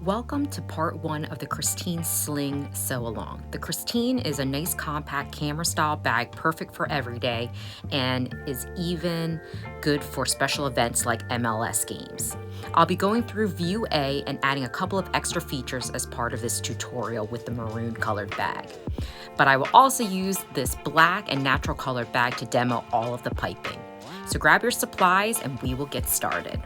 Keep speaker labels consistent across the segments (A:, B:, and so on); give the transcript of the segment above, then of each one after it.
A: Welcome to part one of the Christine Sling Sew-Along. The Christine is a nice compact camera style bag, perfect for every day, and is even good for special events like MLS games. I'll be going through view A and adding a couple of extra features as part of this tutorial with the maroon colored bag. But I will also use this black and natural colored bag to demo all of the piping. So grab your supplies and we will get started.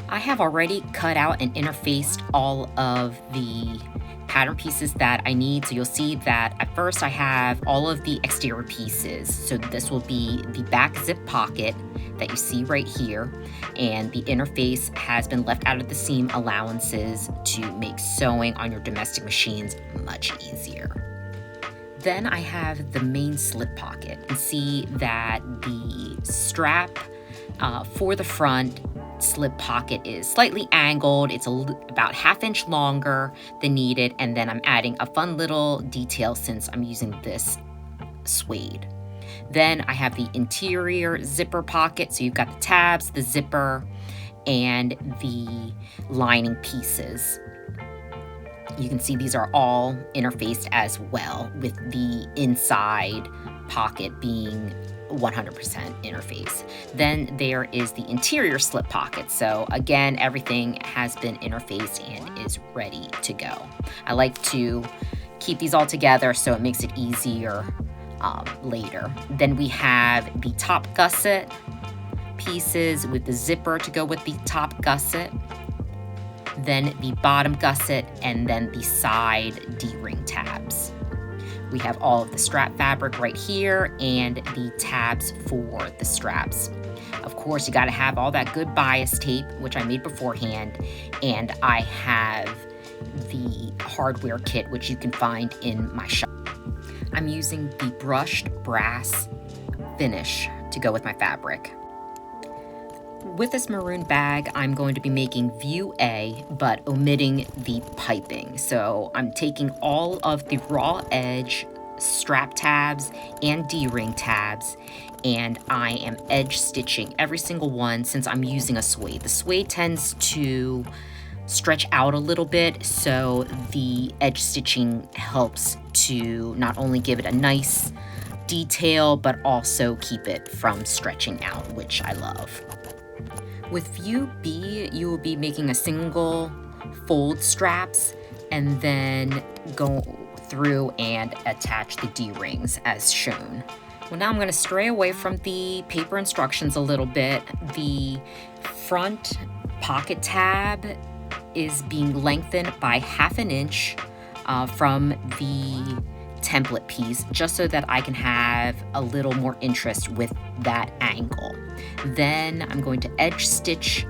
A: I have already cut out and interfaced all of the pattern pieces that I need. So you'll see that at first I have all of the exterior pieces. So this will be the back zip pocket that you see right here. And the interface has been left out of the seam allowances to make sewing on your domestic machines much easier. Then I have the main slip pocket, and see that the strap for the front slip pocket is slightly angled. It's about 1/2 inch longer than needed, and then I'm adding a fun little detail since I'm using this suede. Then I have the interior zipper pocket, so you've got the tabs, the zipper, and the lining pieces. You can see these are all interfaced as well, with the inside pocket being 100% interface. Then there is the interior slip pocket. So again, everything has been interfaced and is ready to go. I like to keep these all together so it makes it easier later. Then we have the top gusset pieces with the zipper to go with the top gusset. Then the bottom gusset, and then the side D-ring tabs. We have all of the strap fabric right here and the tabs for the straps. Of course, you gotta have all that good bias tape, which I made beforehand, and I have the hardware kit, which you can find in my shop. I'm using the brushed brass finish to go with my fabric. With this maroon bag, I'm going to be making view A, but omitting the piping. So I'm taking all of the raw edge strap tabs and D-ring tabs, and I am edge stitching every single one since I'm using a suede. The suede tends to stretch out a little bit, so the edge stitching helps to not only give it a nice detail, but also keep it from stretching out, which I love. With view B, you will be making a single fold straps and then go through and attach the D-rings as shown. Well, now I'm going to stray away from the paper instructions a little bit. The front pocket tab is being lengthened by 1/2 inch from the template piece, just so that I can have a little more interest with that angle. Then I'm going to edge stitch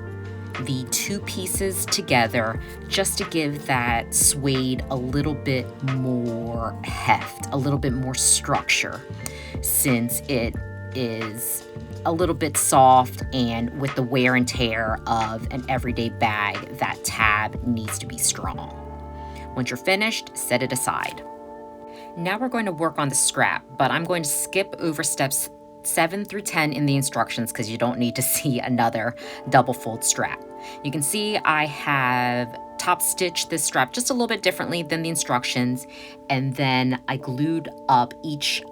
A: the two pieces together just to give that suede a little bit more heft, a little bit more structure, since it is a little bit soft, and with the wear and tear of an everyday bag, that tab needs to be strong. Once you're finished, set it aside. Now we're going to work on the strap, but I'm going to skip over steps 7 through 10 in the instructions because you don't need to see another double fold strap. You can see I have top stitched this strap just a little bit differently than the instructions, and then I glued up each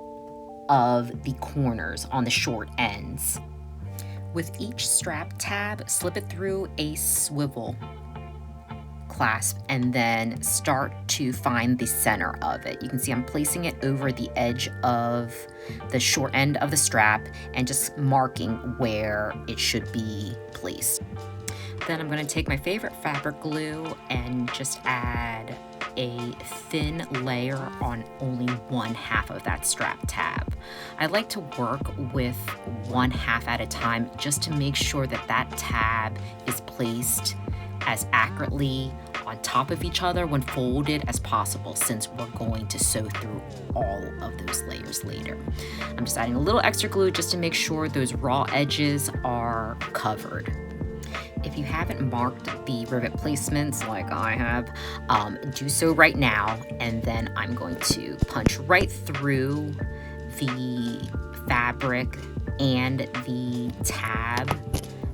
A: of the corners on the short ends. With each strap tab, slip it through a swivel clasp and then start to find the center of it. You can see I'm placing it over the edge of the short end of the strap and just marking where it should be placed. Then I'm going to take my favorite fabric glue and just add a thin layer on only 1/2 of that strap tab. I like to work with 1/2 at a time just to make sure that that tab is placed as accurately on top of each other when folded as possible, since we're going to sew through all of those layers later. I'm just adding a little extra glue just to make sure those raw edges are covered. If you haven't marked the rivet placements like I have, do so right now, and then I'm going to punch right through the fabric and the tab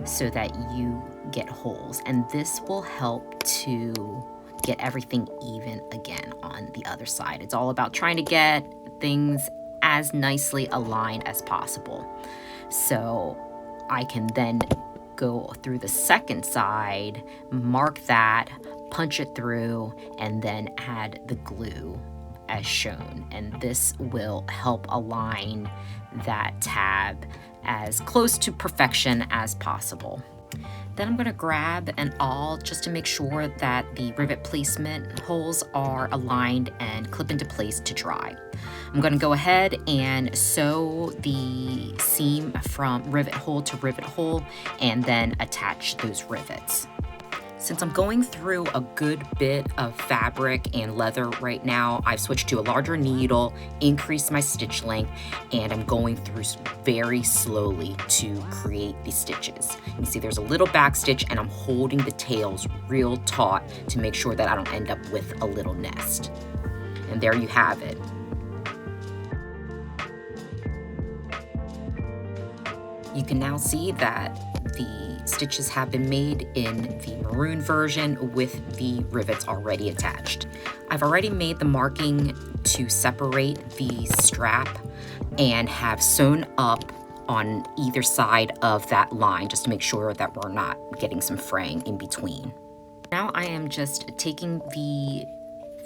A: so that you get holes, and this will help to get everything even again on the other side. It's all about trying to get things as nicely aligned as possible. So I can then go through the second side, mark that, punch it through, and then add the glue as shown. And this will help align that tab as close to perfection as possible. Then I'm going to grab an awl just to make sure that the rivet placement holes are aligned and clip into place to dry. I'm going to go ahead and sew the seam from rivet hole to rivet hole and then attach those rivets. Since I'm going through a good bit of fabric and leather right now, I've switched to a larger needle, increased my stitch length, and I'm going through very slowly to create the stitches. You can see there's a little back stitch, and I'm holding the tails real taut to make sure that I don't end up with a little nest. And there you have it. You can now see that the stitches have been made in the maroon version with the rivets already attached. I've already made the marking to separate the strap and have sewn up on either side of that line just to make sure that we're not getting some fraying in between. Now I am just taking the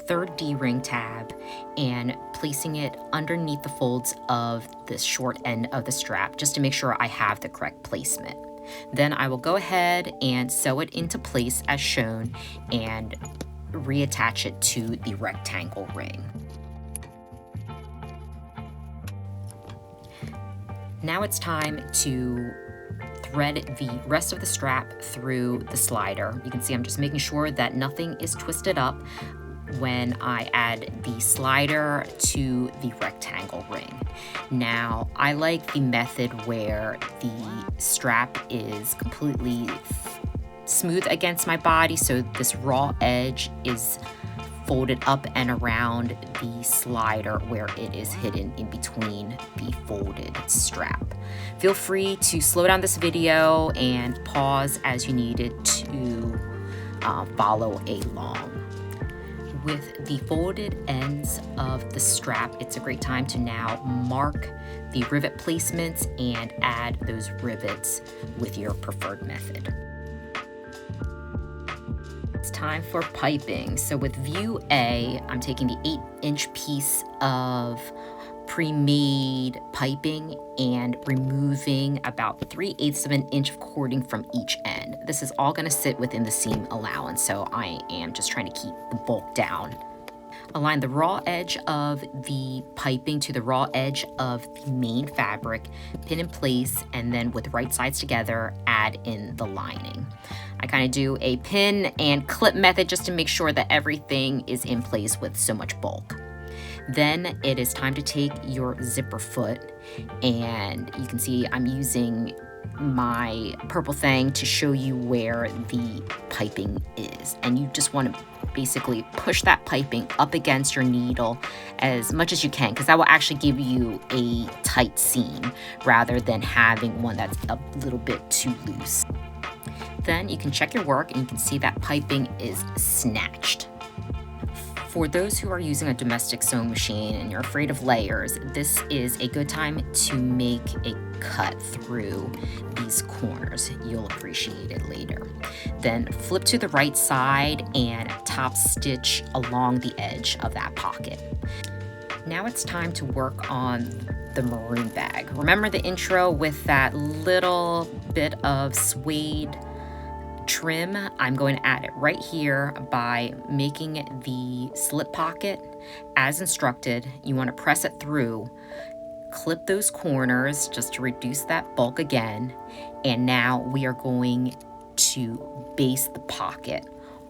A: third D-ring tab and placing it underneath the folds of the short end of the strap just to make sure I have the correct placement. Then I will go ahead and sew it into place as shown and reattach it to the rectangle ring. Now it's time to thread the rest of the strap through the slider. You can see I'm just making sure that nothing is twisted up when I add the slider to the rectangle ring. Now, I like the method where the strap is completely smooth against my body, so this raw edge is folded up and around the slider where it is hidden in between the folded strap. Feel free to slow down this video and pause as you need it to follow along. With the folded ends of the strap, it's a great time to now mark the rivet placements and add those rivets with your preferred method. It's time for piping. So with view A, I'm taking the 8-inch piece of pre-made piping and removing about 3/8 of an inch of cording from each end. This is all going to sit within the seam allowance, so I am just trying to keep the bulk down. Align the raw edge of the piping to the raw edge of the main fabric, pin in place, and then with right sides together, add in the lining. I kind of do a pin and clip method just to make sure that everything is in place with so much bulk. Then it is time to take your zipper foot, and you can see I'm using my purple thing to show you where the piping is. And you just want to basically push that piping up against your needle as much as you can, because that will actually give you a tight seam rather than having one that's a little bit too loose. Then you can check your work and you can see that piping is snatched. For those who are using a domestic sewing machine and you're afraid of layers, this is a good time to make a cut through these corners. You'll appreciate it later. Then flip to the right side and top stitch along the edge of that pocket. Now it's time to work on the maroon bag. Remember the intro with that little bit of suede trim? I'm going to add it right here by making the slip pocket as instructed. You want to press it through, clip those corners just to reduce that bulk again, and now we are going to base the pocket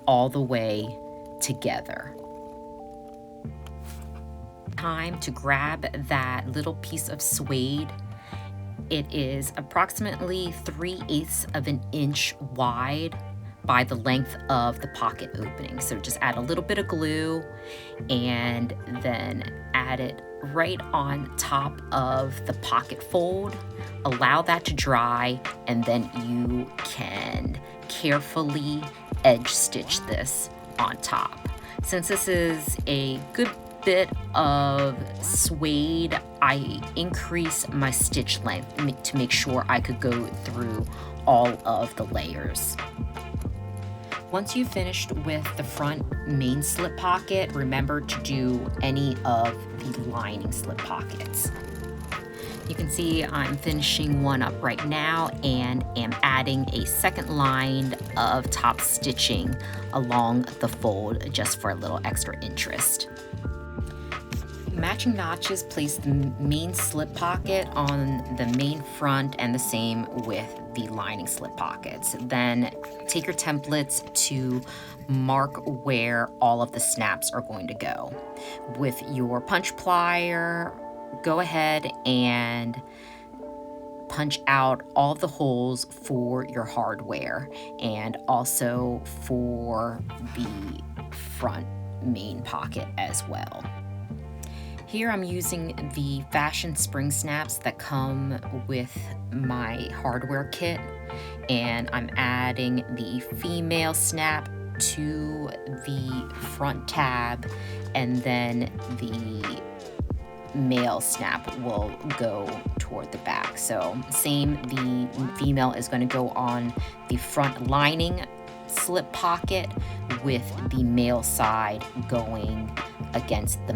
A: all the way together. Time to grab that little piece of suede. It is approximately 3/8 of an inch wide by the length of the pocket opening. So just add a little bit of glue and then add it right on top of the pocket fold. Allow that to dry, and then you can carefully edge stitch this on top. Since this is a good bit of suede, I increase my stitch length to make sure I could go through all of the layers. Once you've finished with the front main slip pocket, remember to do any of the lining slip pockets. You can see I'm finishing one up right now and am adding a second line of top stitching along the fold just for a little extra interest. Matching notches, place the main slip pocket on the main front and the same with the lining slip pockets. Then take your templates to mark where all of the snaps are going to go. With your punch plier, go ahead and punch out all of the holes for your hardware and also for the front main pocket as well. Here I'm using the fashion spring snaps that come with my hardware kit, and I'm adding the female snap to the front tab, and then the male snap will go toward the back. So same, the female is going to go on the front lining slip pocket with the male side going against the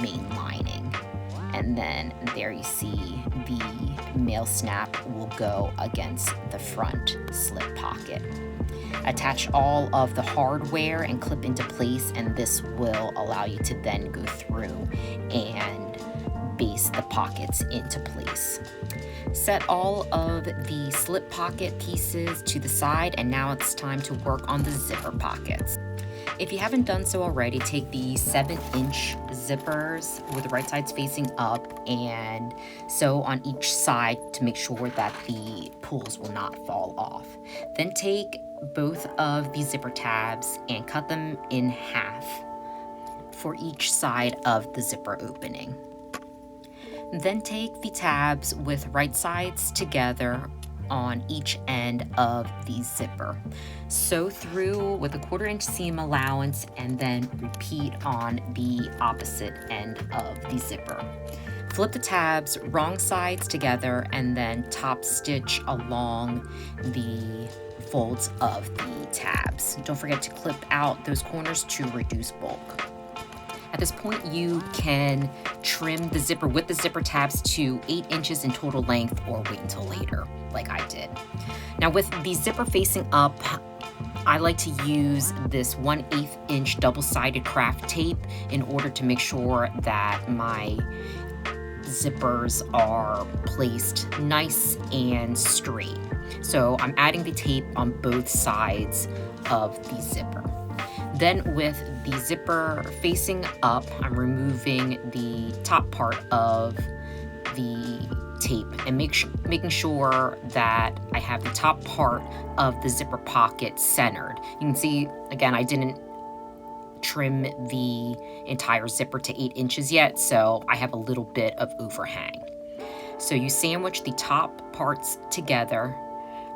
A: main lining. And then there you see the male snap will go against the front slip pocket. Attach all of the hardware and clip into place, and this will allow you to then go through and base the pockets into place. Set all of the slip pocket pieces to the side, and now it's time to work on the zipper pockets. If you haven't done so already, take the 7-inch zippers with the right sides facing up and sew on each side to make sure that the pulls will not fall off. Then take both of the zipper tabs and cut them in half for each side of the zipper opening. Then take the tabs with right sides together on each end of the zipper. Sew through with a 1/4-inch seam allowance and then repeat on the opposite end of the zipper. Flip the tabs wrong sides together and then top stitch along the folds of the tabs. Don't forget to clip out those corners to reduce bulk. At this point, you can trim the zipper with the zipper tabs to 8 inches in total length, or wait until later, like I did. Now with the zipper facing up, I like to use this 1/8 inch double-sided craft tape in order to make sure that my zippers are placed nice and straight. So I'm adding the tape on both sides of the zipper. Then with the zipper facing up, I'm removing the top part of the tape and making sure that I have the top part of the zipper pocket centered. You can see, again, I didn't trim the entire zipper to 8 inches yet, so I have a little bit of overhang. So you sandwich the top parts together,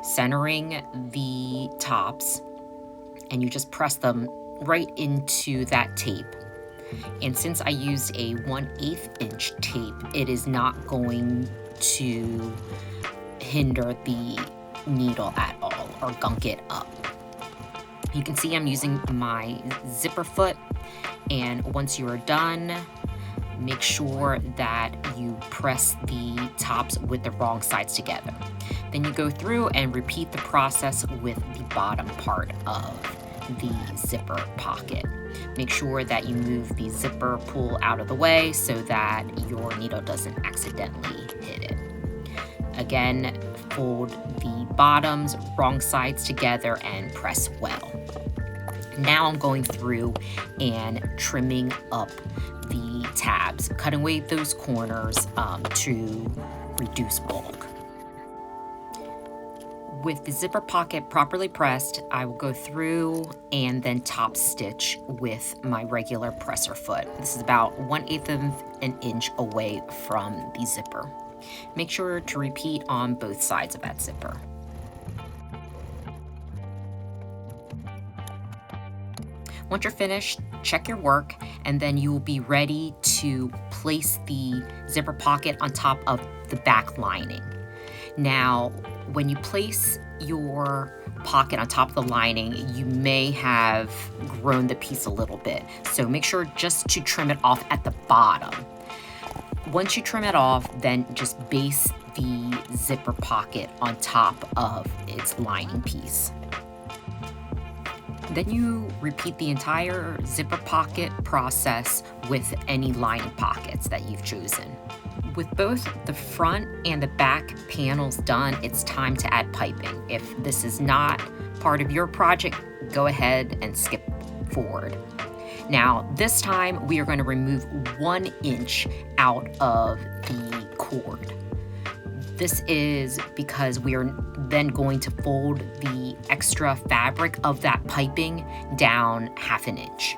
A: centering the tops, and you just press them right into that tape. And since I used a 1/8 inch tape, it is not going to hinder the needle at all or gunk it up. You can see I'm using my zipper foot, and once you are done, make sure that you press the tops with the wrong sides together. Then you go through and repeat the process with the bottom part of the zipper pocket. Make sure that you move the zipper pull out of the way so that your needle doesn't accidentally hit it. Again, fold the bottoms wrong sides together and press well. Now I'm going through and trimming up the tabs, cutting away those corners to reduce bulk. With the zipper pocket properly pressed, I will go through and then top stitch with my regular presser foot. This is about 1/8 of an inch away from the zipper. Make sure to repeat on both sides of that zipper. Once you're finished, check your work, and then you will be ready to place the zipper pocket on top of the back lining. Now, when you place your pocket on top of the lining, you may have grown the piece a little bit. So make sure just to trim it off at the bottom. Once you trim it off, then just base the zipper pocket on top of its lining piece. Then you repeat the entire zipper pocket process with any lining pockets that you've chosen. With both the front and the back panels done, it's time to add piping. If this is not part of your project, go ahead and skip forward. Now, this time we are going to remove 1 inch out of the cord. This is because we are then going to fold the extra fabric of that piping down 1/2 inch.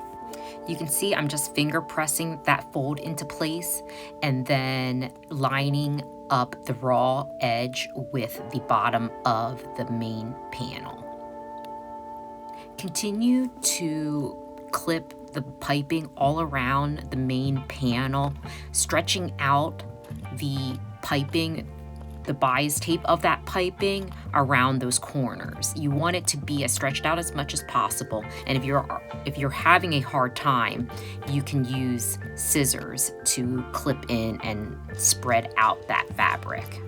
A: You can see I'm just finger pressing that fold into place and then lining up the raw edge with the bottom of the main panel. Continue to clip the piping all around the main panel, stretching out the piping, the bias tape of that piping around those corners. You want it to be as stretched out as much as possible. And if you're having a hard time, you can use scissors to clip in and spread out that fabric.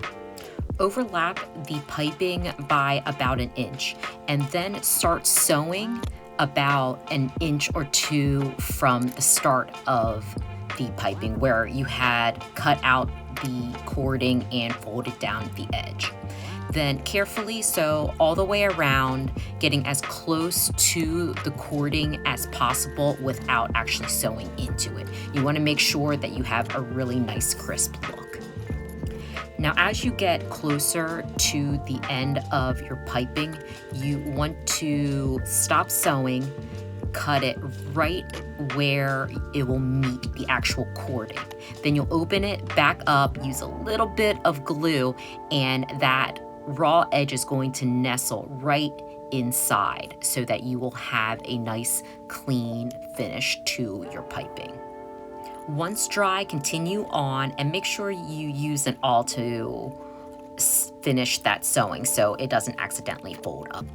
A: Overlap the piping by about 1 inch and then start sewing about 1 inch or 2 from the start of the piping where you had cut out the cording and folded down the edge. Then carefully sew all the way around, getting as close to the cording as possible without actually sewing into it. You want to make sure that you have a really nice crisp look. Now, as you get closer to the end of your piping, you want to stop sewing, cut it right where it will meet the actual cording. Then you'll open it back up, use a little bit of glue, and that raw edge is going to nestle right inside so that you will have a nice clean finish to your piping. Once dry, continue on and make sure you use an awl to finish that sewing so it doesn't accidentally fold up.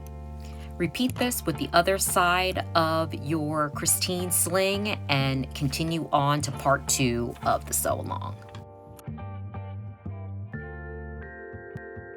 A: Repeat this with the other side of your Christine sling and continue on to part 2 of the sew along.